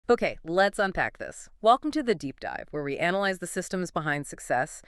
Okay, let's unpack this. Welcome to the deep dive, where we analyze the systems behind success,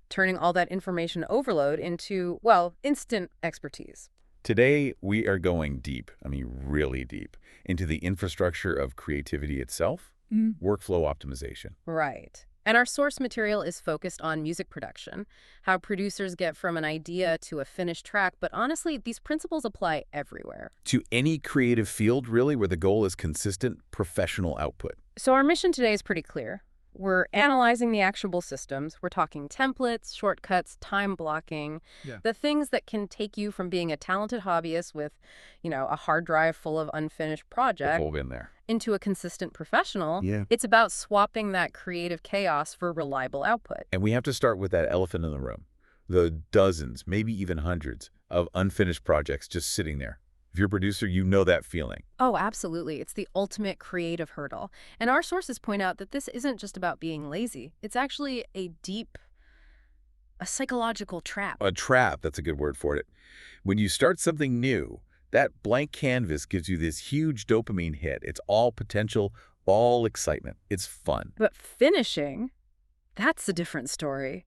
turning all that information overload into, well, instant expertise. Today, we are going deep, I mean really deep, into the infrastructure of creativity itself, workflow optimization. Right. And our source material is focused on music production, how producers get from an idea to a finished track, but honestly, these principles apply everywhere. To any creative field, really, where the goal is consistent professional output. So our mission today is pretty clear. We're analyzing the actionable systems. We're talking templates, shortcuts, time blocking, the things that can take you from being a talented hobbyist with, a hard drive full of unfinished projects We've all been there. into a consistent professional. Yeah. It's about swapping that creative chaos for reliable output. And we have to start with that elephant in the room. The dozens, maybe even hundreds, of unfinished projects just sitting there. If you're a producer, you know that feeling. Oh, absolutely. It's the ultimate creative hurdle. And our sources point out that this isn't just about being lazy. It's actually a psychological trap. A trap, that's a good word for it. When you start something new, that blank canvas gives you this huge dopamine hit. It's all potential, all excitement. It's fun. But finishing, that's a different story.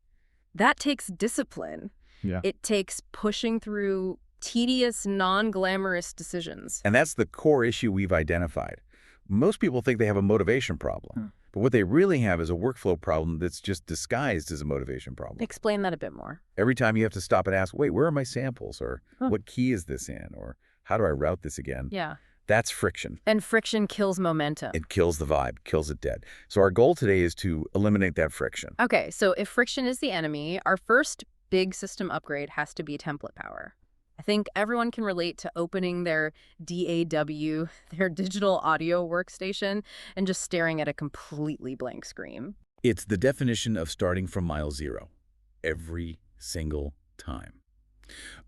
That takes discipline. Yeah. It takes pushing through tedious, non-glamorous decisions. And that's the core issue we've identified. Most people think they have a motivation problem, but what they really have is a workflow problem that's just disguised as a motivation problem. Explain that a bit more. Every time you have to stop and ask, wait, where are my samples? Or what key is this in? Or how do I route this again? Yeah. That's friction. And friction kills momentum. It kills the vibe, kills it dead. So our goal today is to eliminate that friction. Okay, so if friction is the enemy, our first big system upgrade has to be template power. I think everyone can relate to opening their DAW, their digital audio workstation, and just staring at a completely blank screen. It's the definition of starting from mile zero, every single time.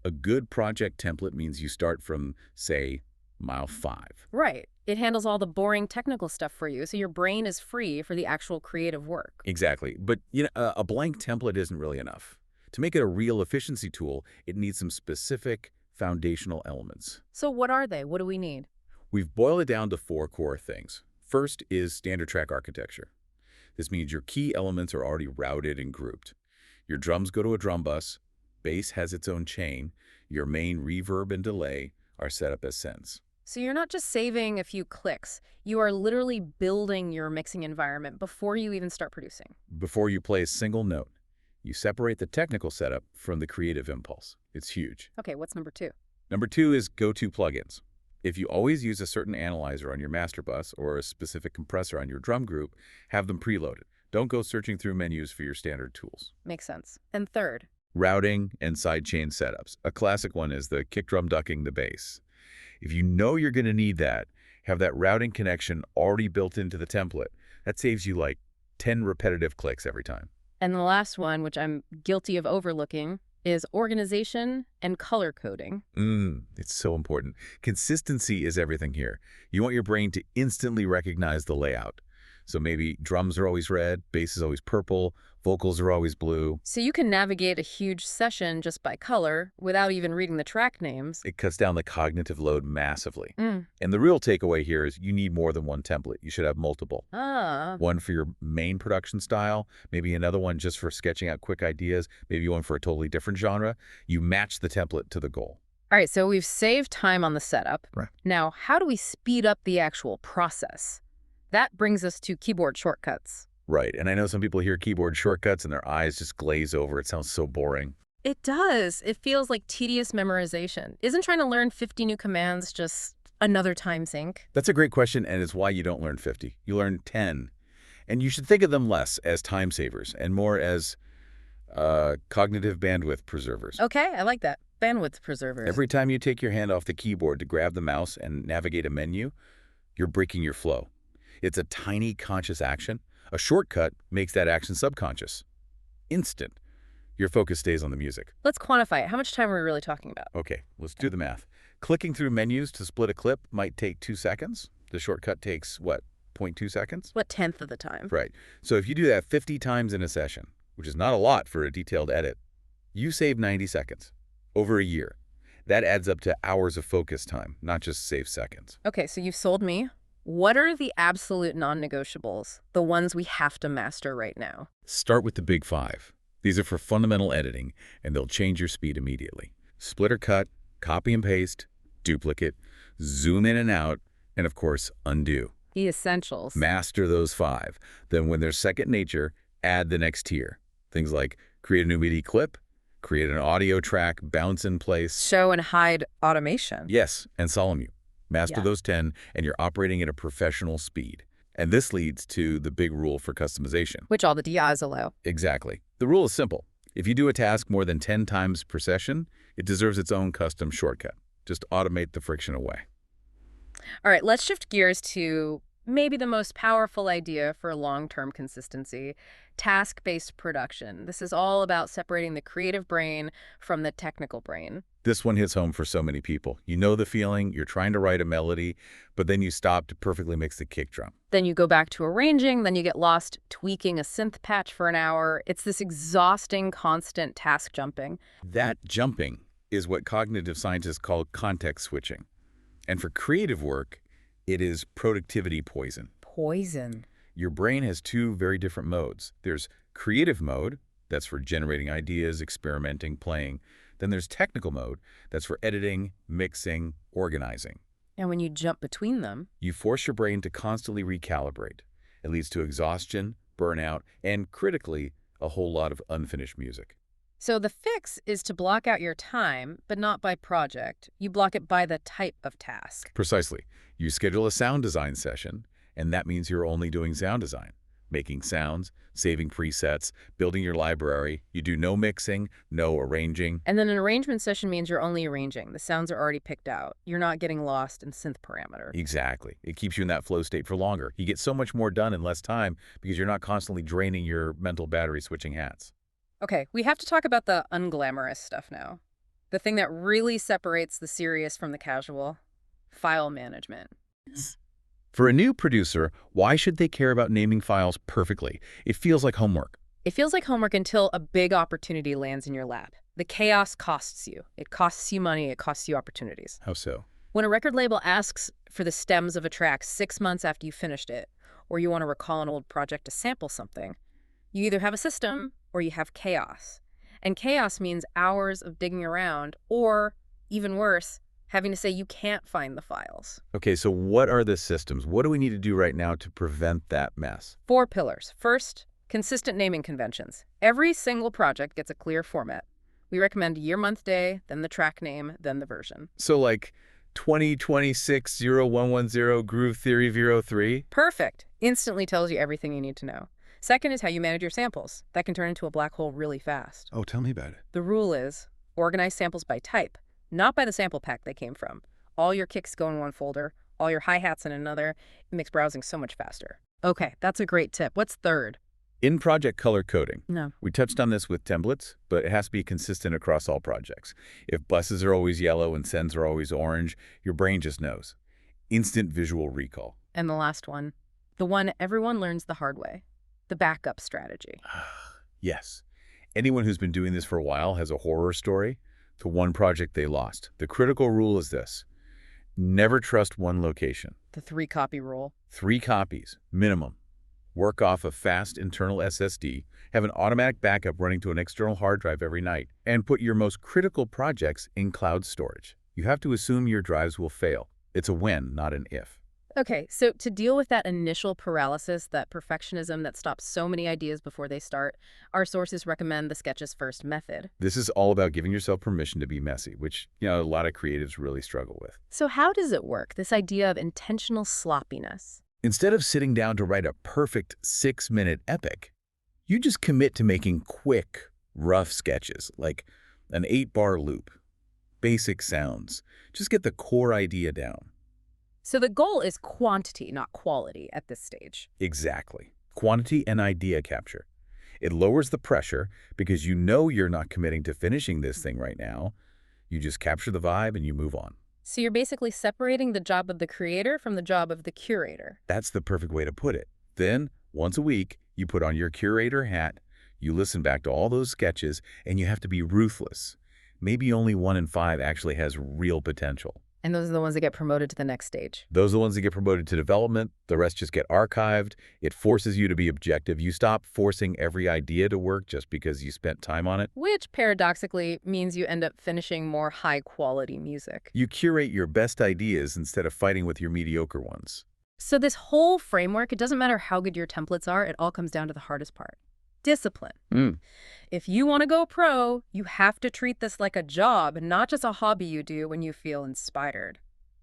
A good project template means you start from, say, mile 5. Right. It handles all the boring technical stuff for you, so your brain is free for the actual creative work. Exactly. But a blank template isn't really enough. To make it a real efficiency tool, it needs some specific foundational elements. So what are they? What do we need? We've boiled it down to 4 core things. First is standard track architecture. This means your key elements are already routed and grouped. Your drums go to a drum bus, bass has its own chain, your main reverb and delay are set up as sends. So you're not just saving a few clicks. You are literally building your mixing environment before you even start producing. Before you play a single note, you separate the technical setup from the creative impulse. It's huge. Okay, what's number 2? Number 2 is go-to plugins. If you always use a certain analyzer on your master bus or a specific compressor on your drum group, have them preloaded. Don't go searching through menus for your standard tools. Makes sense. And third? Routing and sidechain setups. A classic one is the kick drum ducking the bass. If you know you're going to need that, have that routing connection already built into the template. That saves you like 10 repetitive clicks every time. And the last one, which I'm guilty of overlooking, is organization and color coding. It's so important. Consistency is everything here. You want your brain to instantly recognize the layout. So maybe drums are always red, bass is always purple, vocals are always blue. So you can navigate a huge session just by color without even reading the track names. It cuts down the cognitive load massively. And the real takeaway here is you need more than one template. You should have multiple. One for your main production style, maybe another one just for sketching out quick ideas, maybe one for a totally different genre. You match the template to the goal. All right, so we've saved time on the setup. Right. Now, how do we speed up the actual process? That brings us to keyboard shortcuts. Right, and I know some people hear keyboard shortcuts and their eyes just glaze over. It sounds so boring. It does. It feels like tedious memorization. Isn't trying to learn 50 new commands just another time sink? That's a great question, and it's why you don't learn 50. You learn 10. And you should think of them less as time savers and more as cognitive bandwidth preservers. Okay, I like that. Bandwidth preservers. Every time you take your hand off the keyboard to grab the mouse and navigate a menu, you're breaking your flow. It's a tiny conscious action. A shortcut makes that action subconscious. Instant. Your focus stays on the music. Let's quantify it. How much time are we really talking about? Okay, let's do the math. Clicking through menus to split a clip might take 2 seconds. The shortcut takes, what, 0.2 seconds? What tenth of the time? Right. So if you do that 50 times in a session, which is not a lot for a detailed edit, you save 90 seconds over a year. That adds up to hours of focus time, not just saved seconds. Okay, so you've sold me. What are the absolute non-negotiables, the ones we have to master right now? Start with the big five. These are for fundamental editing, and they'll change your speed immediately. Split or cut, copy and paste, duplicate, zoom in and out, and of course, undo. The essentials. Master those five. Then when they're second nature, add the next tier. Things like create a new MIDI clip, create an audio track, bounce in place. Show and hide automation. Yes, and solemn you. Master Yeah. those 10, and you're operating at a professional speed. And this leads to the big rule for customization. Which all the DIs allow. Exactly. The rule is simple. If you do a task more than 10 times per session, it deserves its own custom shortcut. Just automate the friction away. All right, let's shift gears to maybe the most powerful idea for long-term consistency, task-based production. This is all about separating the creative brain from the technical brain. This one hits home for so many people. You know the feeling, you're trying to write a melody, but then you stop to perfectly mix the kick drum. Then you go back to arranging, then you get lost tweaking a synth patch for an hour. It's this exhausting, constant task jumping. That jumping is what cognitive scientists call context switching. And for creative work, it is productivity poison. Poison. Your brain has two very different modes. There's creative mode, that's for generating ideas, experimenting, playing. Then there's technical mode, that's for editing, mixing, organizing. And when you jump between them, You force your brain to constantly recalibrate. It leads to exhaustion, burnout, and critically, a whole lot of unfinished music. so the fix is to block out your time, but not by project. You block it by the type of task. Precisely. You schedule a sound design session, and that means you're only doing sound design. Making sounds, saving presets, building your library. You do no mixing, no arranging. And then an arrangement session means you're only arranging. The sounds are already picked out. You're not getting lost in synth parameter. Exactly. It keeps you in that flow state for longer. You get so much more done in less time because you're not constantly draining your mental battery switching hats. Okay, we have to talk about the unglamorous stuff now. The thing that really separates the serious from the casual, file management. For a new producer, why should they care about naming files perfectly? It feels like homework. It feels like homework until a big opportunity lands in your lap. The chaos costs you. It costs you money. It costs you opportunities. How so? When a record label asks for the stems of a track 6 months after you finished it, or you want to recall an old project to sample something, you either have a system or you have chaos. And chaos means hours of digging around, or, even worse, having to say you can't find the files. Okay, so what are the systems? What do we need to do right now to prevent that mess? 4 pillars. First, consistent naming conventions. Every single project gets a clear format. We recommend year, month, day, then the track name, then the version. So like 2026-0110 Groove Theory 03? Perfect. Instantly tells you everything you need to know. Second is how you manage your samples. That can turn into a black hole really fast. Oh, tell me about it. The rule is organize samples by type, not by the sample pack they came from. All your kicks go in one folder, all your hi-hats in another. It makes browsing so much faster. Okay, that's a great tip. What's third? In-project color coding. No. We touched on this with templates, but it has to be consistent across all projects. If buses are always yellow and sends are always orange, your brain just knows. Instant visual recall. And the last one, the one everyone learns the hard way, the backup strategy. Yes. Anyone who's been doing this for a while has a horror story to one project they lost. The critical rule is this: never trust one location. The 3-copy rule. 3 copies, minimum. Work off a fast internal SSD, have an automatic backup running to an external hard drive every night, and put your most critical projects in cloud storage. You have to assume your drives will fail. It's a when, not an if. Okay, so to deal with that initial paralysis, that perfectionism that stops so many ideas before they start, our sources recommend the sketches first method. This is all about giving yourself permission to be messy, which, a lot of creatives really struggle with. So how does it work, this idea of intentional sloppiness? Instead of sitting down to write a perfect 6-minute epic, you just commit to making quick, rough sketches, like an 8-bar loop. Basic sounds. Just get the core idea down. So the goal is quantity, not quality at this stage. Exactly. Quantity and idea capture. It lowers the pressure because you know you're not committing to finishing this thing right now. You just capture the vibe and you move on. So you're basically separating the job of the creator from the job of the curator. That's the perfect way to put it. Then, once a week, you put on your curator hat, you listen back to all those sketches, and you have to be ruthless. Maybe only 1 in 5 actually has real potential. And those are the ones that get promoted to the next stage. Those are the ones that get promoted to development. The rest just get archived. It forces you to be objective. You stop forcing every idea to work just because you spent time on it. Which, paradoxically, means you end up finishing more high-quality music. You curate your best ideas instead of fighting with your mediocre ones. So this whole framework, it doesn't matter how good your templates are, it all comes down to the hardest part. Discipline. If you want to go pro, you have to treat this like a job and not just a hobby you do when you feel inspired.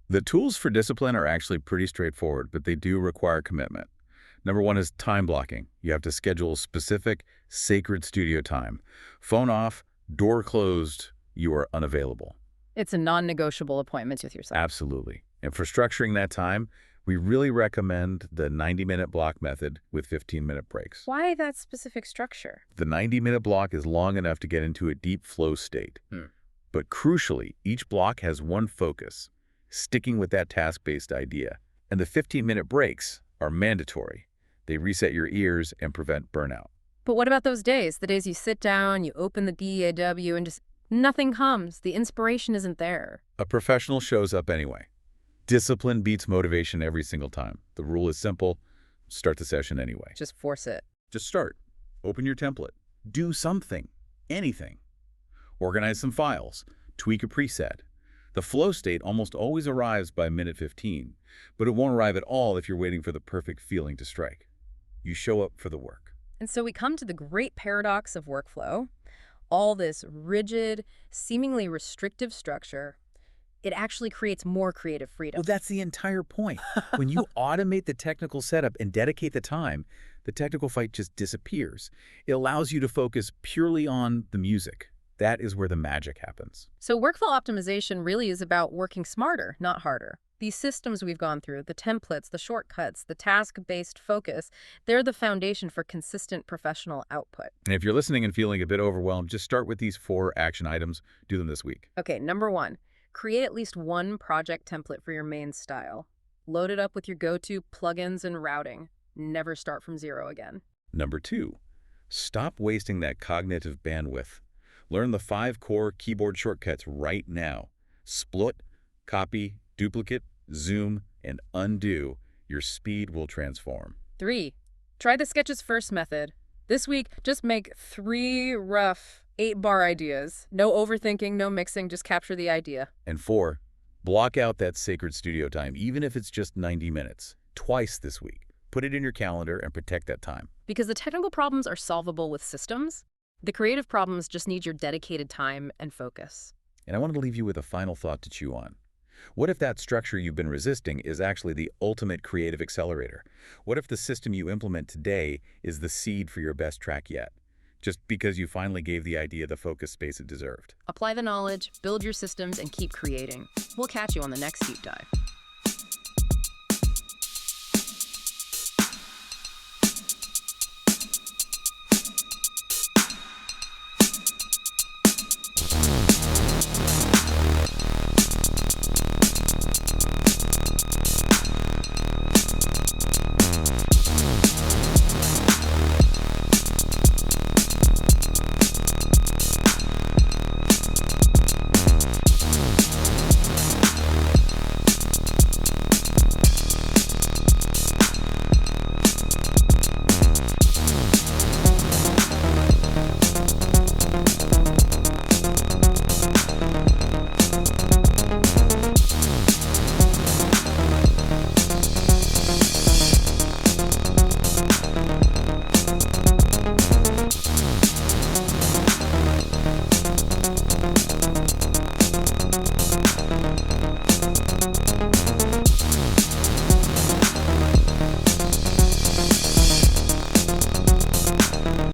The tools for discipline are actually pretty straightforward, but they do require commitment. Number one is time blocking. You have to schedule specific, sacred studio time. Phone off, door closed, you are unavailable. It's a non-negotiable appointment with yourself. Absolutely. And for structuring that time, we really recommend the 90-minute block method with 15-minute breaks. Why that specific structure? The 90-minute block is long enough to get into a deep flow state. But crucially, each block has one focus, sticking with that task-based idea. And the 15-minute breaks are mandatory. They reset your ears and prevent burnout. But what about those days? The days you sit down, you open the DAW, and just nothing comes. The inspiration isn't there. A professional shows up anyway. Discipline beats motivation every single time. The rule is simple. Start the session anyway. Just force it. Just start. Open your template. Do something. Anything. Organize some files. Tweak a preset. The flow state almost always arrives by minute 15, but it won't arrive at all if you're waiting for the perfect feeling to strike. You show up for the work. And so we come to the great paradox of workflow. All this rigid, seemingly restrictive structure, it actually creates more creative freedom. Well, that's the entire point. When you automate the technical setup and dedicate the time, the technical fight just disappears. It allows you to focus purely on the music. That is where the magic happens. So workflow optimization really is about working smarter, not harder. These systems we've gone through, the templates, the shortcuts, the task-based focus, they're the foundation for consistent professional output. And if you're listening and feeling a bit overwhelmed, just start with these 4 action items. Do them this week. Okay, number 1. Create at least one project template for your main style. Load it up with your go-to plugins and routing. Never start from zero again. Number 2, stop wasting that cognitive bandwidth. Learn the 5 core keyboard shortcuts right now. Split, copy, duplicate, zoom, and undo. Your speed will transform. 3, try the Sketches First method. This week, just make 3 rough 8-bar ideas. No overthinking, no mixing, just capture the idea. And 4, block out that sacred studio time, even if it's just 90 minutes, twice this week. Put it in your calendar and protect that time. Because the technical problems are solvable with systems, the creative problems just need your dedicated time and focus. And I want to leave you with a final thought to chew on. What if that structure you've been resisting is actually the ultimate creative accelerator? What if the system you implement today is the seed for your best track yet? Just because you finally gave the idea the focus space it deserved. Apply the knowledge, build your systems, and keep creating. We'll catch you on the next deep dive.